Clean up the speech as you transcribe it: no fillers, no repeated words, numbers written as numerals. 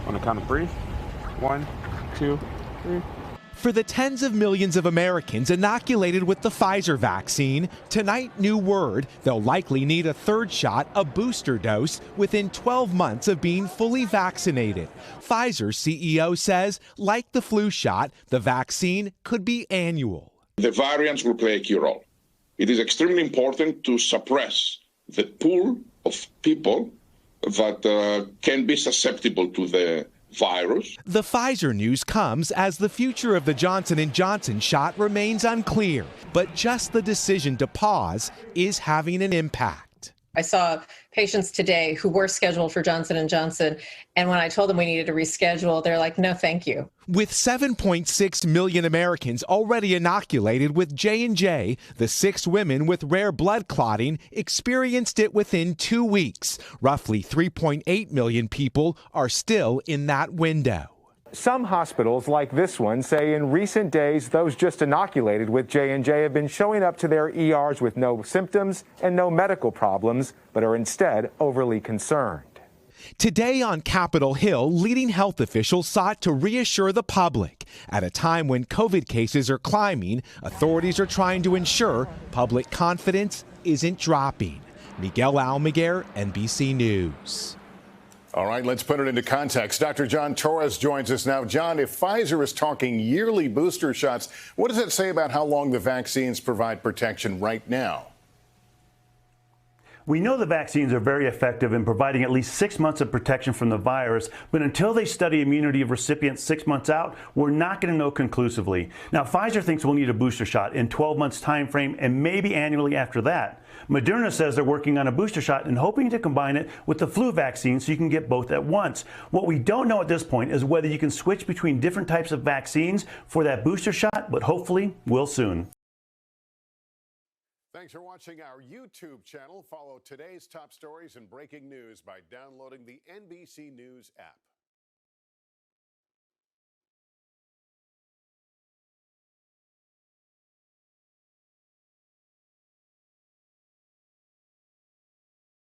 On the count of three. 1, 2, 3. For the tens of millions of Americans inoculated with the Pfizer vaccine, tonight new word, they'll likely need a third shot, a booster dose, within 12 months of being fully vaccinated. Pfizer CEO says, like the flu shot, the vaccine could be annual. The variants will play a key role. It is extremely important to suppress the pool of people that can be susceptible to the virus. The Pfizer news comes as the future of the Johnson & Johnson shot remains unclear, but just the decision to pause is having an impact. I saw patients today who were scheduled for Johnson & Johnson, and when I told them we needed to reschedule, they're like, no, thank you. With 7.6 million Americans already inoculated with J&J, the 6 women with rare blood clotting experienced it within 2 weeks. Roughly 3.8 million people are still in that window. Some hospitals, like this one, say in recent days those just inoculated with J&J have been showing up to their ERs with no symptoms and no medical problems, but are instead overly concerned. Today on Capitol Hill, leading health officials sought to reassure the public. At a time when COVID cases are climbing, authorities are trying to ensure public confidence isn't dropping. Miguel Almaguer, NBC News. All right, let's put it into context. Dr. John Torres joins us now. John, if Pfizer is talking yearly booster shots, what does that say about how long the vaccines provide protection right now? We know the vaccines are very effective in providing at least 6 months of protection from the virus, but until they study immunity of recipients 6 months out, we're not going to know conclusively. Now, Pfizer thinks we'll need a booster shot in 12 months time frame and maybe annually after that. Moderna says they're working on a booster shot and hoping to combine it with the flu vaccine so you can get both at once. What we don't know at this point is whether you can switch between different types of vaccines for that booster shot, but hopefully we'll soon. Thanks for watching our YouTube channel. Follow today's top stories and breaking news by downloading the NBC News app.